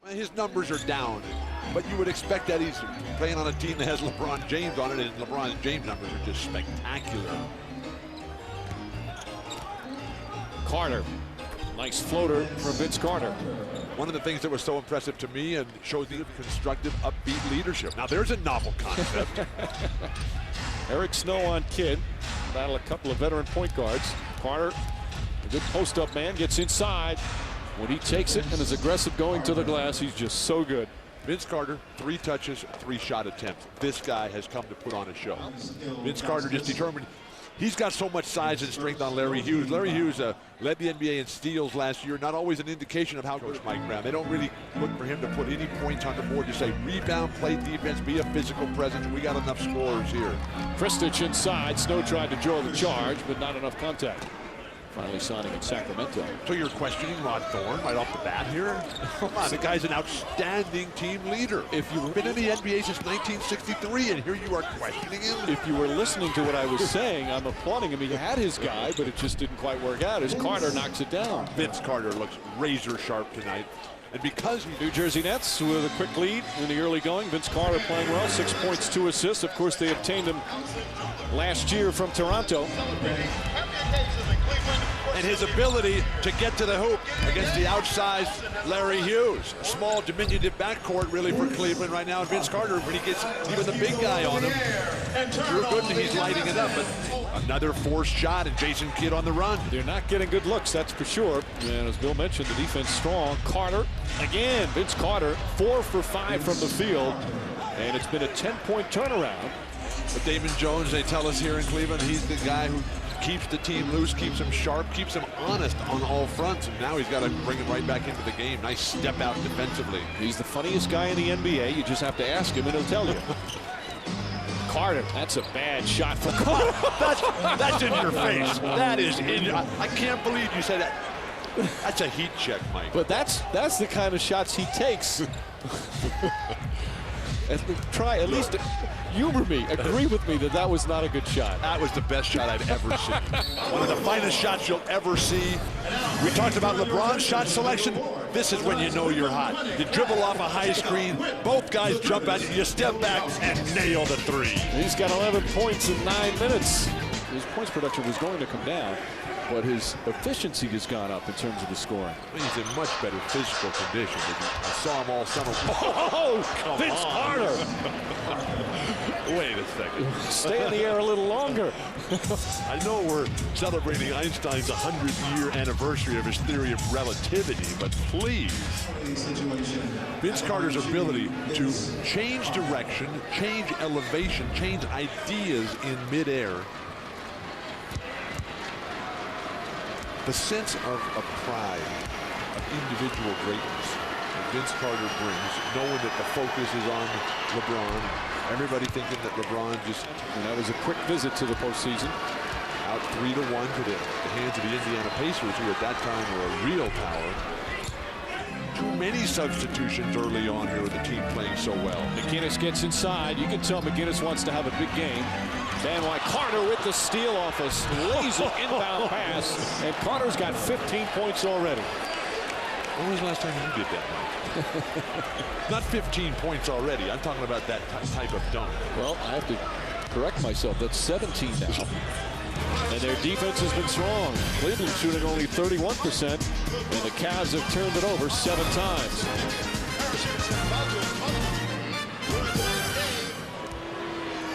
His numbers are down, but you would expect that he's playing on a team that has LeBron James on it, and LeBron James numbers are just spectacular. Carter, nice floater from Vince Carter. One of the things that was so impressive to me and shows the constructive, upbeat leadership. Now there's a novel concept. Eric Snow on Kidd. Battle a couple of veteran point guards. Carter, a good post-up man, gets inside. When he takes it and is aggressive going to the glass, he's just so good. Vince Carter, 3 touches, 3 shot attempts. This guy has come to put on a show. Vince Carter just determined. He's got so much size and strength on Larry Hughes. Larry Hughes led the NBA in steals last year. Not always an indication of how Coach Mike Brown. They don't really look for him to put any points on the board. Just say rebound, play defense, be a physical presence. We got enough scorers here. Kristich inside. Snow tried to draw the charge, but not enough contact. Finally signing in Sacramento. So you're questioning Rod Thorne right off the bat here? Come on, the guy's an outstanding team leader. If you've been in the NBA since 1963 and here you are questioning him? If you were listening to what I was saying, I'm applauding him. He had his guy, but it just didn't quite work out as Carter knocks it down. Vince Carter looks razor sharp tonight. And because New Jersey Nets with a quick lead in the early going. Vince Carter playing well, 6 points, 2 assists. Of course, they obtained him last year from Toronto. And his ability to get to the hoop against the outsized Larry Hughes. A small, diminutive backcourt really for Cleveland right now. And Vince Carter, when he gets even the big guy on him, Drew Gooden, he's lighting it up. But another forced shot, and Jason Kidd on the run. They're not getting good looks, that's for sure. And as Bill mentioned, the defense strong. Carter, again, Vince Carter, 4 for 5 from the field. And it's been a 10-point turnaround. But Damon Jones, they tell us here in Cleveland, he's the guy who keeps the team loose, keeps them sharp, keeps them honest on all fronts. And now he's got to bring it right back into the game. Nice step out defensively. He's the funniest guy in the NBA. You just have to ask him and he'll tell you. Carter, that's a bad shot for Carter. that's in your face. That is in. I can't believe you said that. That's a heat check, Mike. But that's the kind of shots he takes. Try at least humor me, agree with me that was not a good shot. That was the best shot I've ever seen. One of the finest shots you'll ever see. We talked about LeBron's shot selection. This is when you know you're hot. You dribble off a high screen, both guys jump at you, you step back and nail the 3. He's got 11 points in 9 minutes. His points production was going to come down, but his efficiency has gone up in terms of the scoring. He's in much better physical condition. I saw him all summer. Oh, Vince Carter! Wait a second. Stay in the air a little longer. I know we're celebrating Einstein's 100-year anniversary of his theory of relativity, but please. Vince Carter's ability to change direction, change elevation, change ideas in midair. The sense of pride, of individual greatness that Vince Carter brings, knowing that the focus is on LeBron. Everybody thinking that LeBron just... And that was a quick visit to the postseason. Out 3-1 to the hands of the Indiana Pacers, who at that time were a real power. Too many substitutions early on here with the team playing so well. McGinnis gets inside. You can tell McGinnis wants to have a big game. Van White, Carter with the steal off a lazy inbound pass. And Carter's got 15 points already. When was the last time you did that, Mike? Not 15 points already. I'm talking about that type of dunk. Well, I have to correct myself. That's 17 now. And their defense has been strong. Cleveland shooting only 31%, and the Cavs have turned it over 7 times.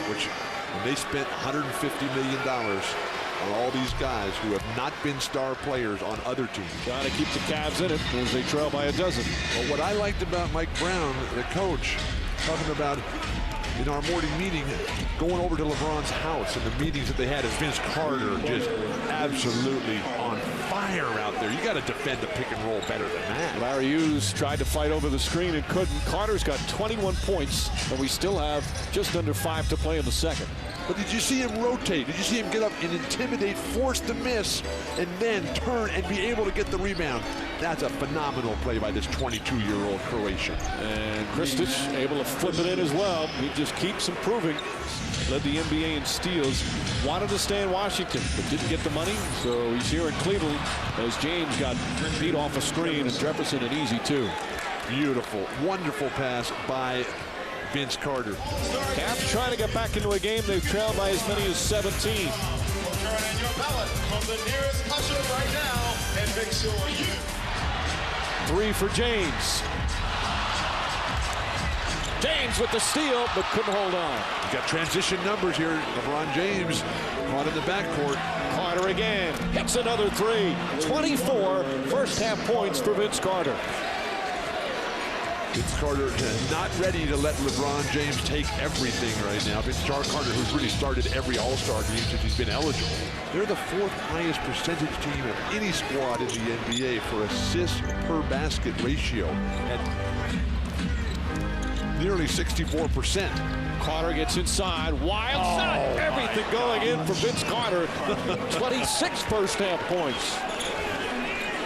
Which, when they spent $150 million on all these guys who have not been star players on other teams. Trying to keep the Cavs in it as they trail by a dozen. But what I liked about Mike Brown, the coach, talking about in our morning meeting, going over to LeBron's house and the meetings that they had, as Vince Carter just absolutely on fire out there. You got to defend the pick and roll better than that. Larry Hughes tried to fight over the screen and couldn't. Carter's got 21 points, and we still have just under 5 to play in the second. But did you see him rotate? Did you see him get up and intimidate, force the miss, and then turn and be able to get the rebound? That's a phenomenal play by this 22-year-old Croatian. And Kristich able to flip it in as well. He just keeps improving. Led the NBA in steals. Wanted to stay in Washington, but didn't get the money. So he's here in Cleveland as James got beat off a screen and Jefferson an easy 2. Beautiful, wonderful pass by Vince Carter. Cavs trying to get back into a game they've trailed by as many as 17. Turn in your ballot from the nearest usher right now and make sure you. 3 for James. James with the steal, but couldn't hold on. You got transition numbers here. LeBron James caught in the backcourt. Carter again. Hits another 3. 24 first half points for Vince Carter. Vince Carter not ready to let LeBron James take everything right now. Vince Carter, who's really started every All-Star game since he's been eligible. They're the 4th highest percentage team of any squad in the NBA for assists per basket ratio at nearly 64%. Carter gets inside. Wild shot. Everything going in for Vince Carter. 26 first half points.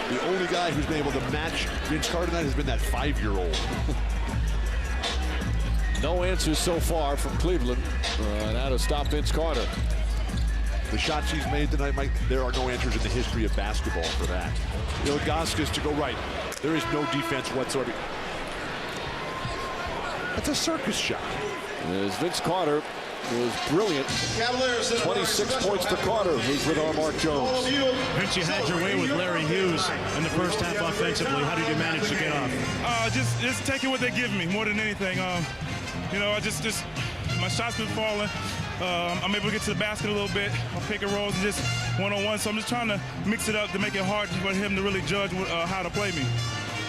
The only guy who's been able to match Vince Carter tonight has been that 5-year-old. No answers so far from Cleveland. Now to stop Vince Carter. The shots he's made tonight, Mike, there are no answers in the history of basketball for that. Ilgauskas to go right. There is no defense whatsoever. That's a circus shot. As Vince Carter was brilliant. Cavaliers 26 points for Carter, who's with our Mark Jones. Vince, you had your way with Larry Hughes in the first half offensively. How did you manage to get off? Just taking what they give me more than anything. You know, my shots been falling. I'm able to get to the basket a little bit. My pick and rolls and just one-on-one. So I'm just trying to mix it up to make it hard for him to really judge how to play me.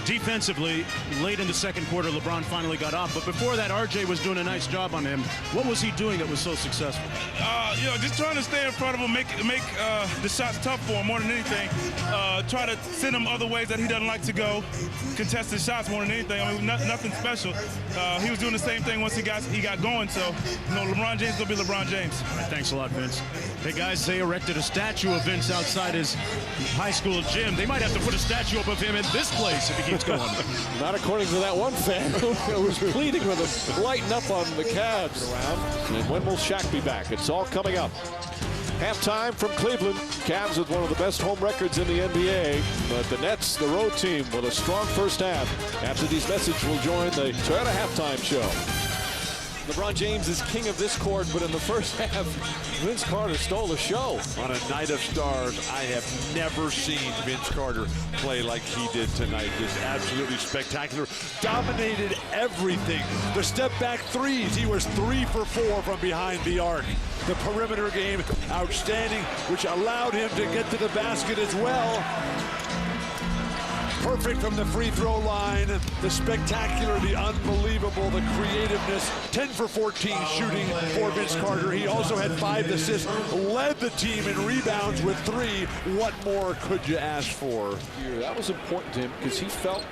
Defensively, late in the second quarter, LeBron finally got off. But before that, RJ was doing a nice job on him. What was he doing that was so successful? You know, just trying to stay in front of him, make the shots tough for him more than anything. Try to send him other ways that he doesn't like to go. Contested shots more than anything. I mean, nothing special. He was doing the same thing once he got going. So, you know, LeBron James gonna be LeBron James. All right, thanks a lot, Vince. Hey guys, they erected a statue of Vince outside his high school gym. They might have to put a statue up of him in this place if he keeps going. Not according to that one fan who was pleading with him, lighten up on the Cavs around. And when will Shaq be back? It's all coming up. Halftime from Cleveland. Cavs with one of the best home records in the NBA. But the Nets, the road team, with a strong first half. After these messages, we'll join the Toyota Halftime Show. LeBron James is king of this court, but in the first half, Vince Carter stole the show. On a night of stars, I have never seen Vince Carter play like he did tonight. Just absolutely spectacular. Dominated everything. The step-back threes, he was 3 for 4 from behind the arc. The perimeter game, outstanding, which allowed him to get to the basket as well. Perfect from the free throw line. The spectacular, the unbelievable, the creativeness. 10 for 14 shooting for Vince Carter. He also had 5 assists, led the team in rebounds with 3. What more could you ask for? That was important to him because he felt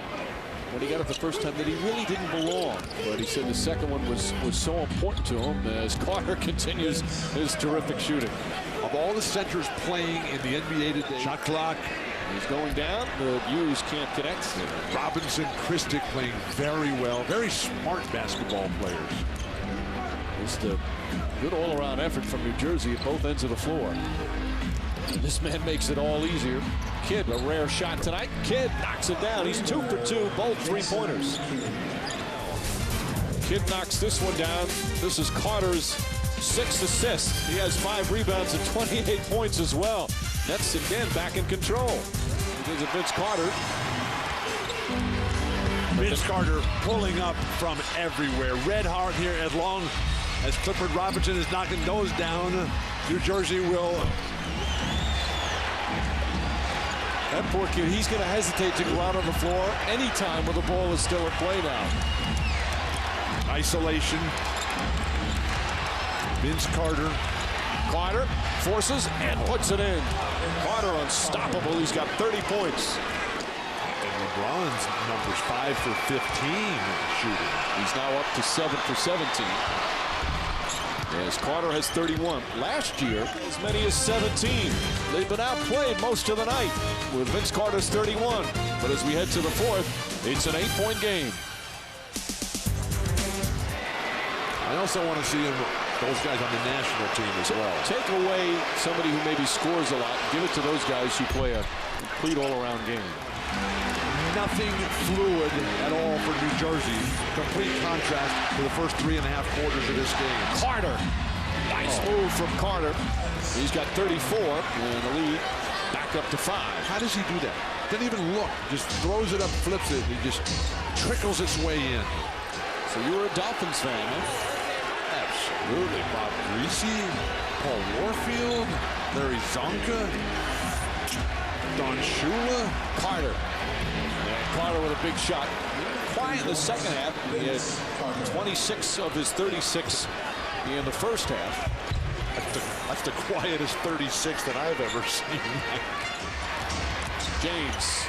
when he got it the first time that he really didn't belong. But he said the second one was so important to him as Carter continues his terrific shooting. Of all the centers playing in the NBA today, shot clock. He's going down. The Hughes can't connect. Robinson, Christic playing very well. Very smart basketball players. Just a good all-around effort from New Jersey at both ends of the floor. And this man makes it all easier. Kidd, a rare shot tonight. Kidd knocks it down. He's 2 for 2, both three-pointers. Kidd knocks this one down. This is Carter's 6th assist. He has 5 rebounds and 28 points as well. Nets again back in control. Because of Vince Carter. Vince Carter pulling up from everywhere. Red hard here as long as Clifford Robinson is knocking those down. New Jersey will. That poor kid, he's going to hesitate to go out on the floor anytime when the ball is still at play now. Isolation. Vince Carter. Carter forces and puts it in. Carter unstoppable. He's got 30 points. And LeBron's numbers 5 for 15 shooting. He's now up to 7 for 17. As Carter has 31. Last year, as many as 17. They've been outplayed most of the night with Vince Carter's 31. But as we head to the fourth, it's an 8-point game. I also want to see those guys on the national team as well. Take away somebody who maybe scores a lot, give it to those guys who play a complete all-around game. nothing fluid at all for New Jersey. Complete contrast to the first 3.5 quarters of this game. Carter. Nice move from Carter. He's got 34 and the lead back up to 5. How does he do that? Doesn't even look. Just throws it up, flips it. He just trickles its way in. So you were a Dolphins fan, huh? Absolutely. Bob Greasy, Paul Warfield, Larry Zonka, Don Shula. Carter. And Carter with a big shot. Quiet in the second half. He had 26 of his 36 in the first half. That's the quietest 36 that I've ever seen. James.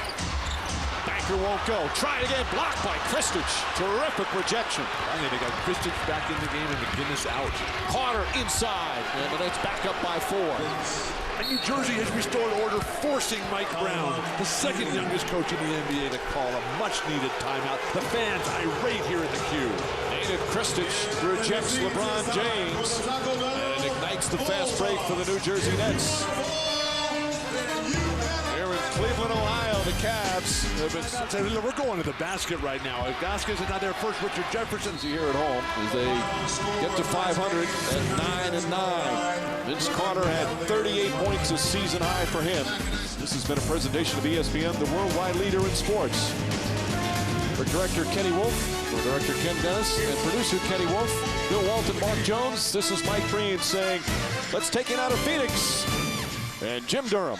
Banker won't go. Try it again. Blocked by Kristich. Terrific rejection. They got Kristich back in the game and McGinnis out. Carter inside. And the Nets back up by 4. And New Jersey has restored order, forcing Mike Brown, the second youngest coach in the NBA, to call a much-needed timeout. The fans irate here in the queue. Native Kristich rejects LeBron James and ignites the fast break for the New Jersey Nets. Here in Cleveland, Ohio, the Cavs have been... We're going to the basket right now. If Vasquez is not there first, Richard Jefferson's here at home as they get to 500 at 9-9. Vince Carter had 38 points, a season high for him. This has been a presentation of ESPN, the worldwide leader in sports. For director Kenny Wolf, for director Ken Dennis, and producer Kenny Wolf, Bill Walton, Mark Jones, this is Mike Breen saying, let's take it out of Phoenix. And Jim Durham.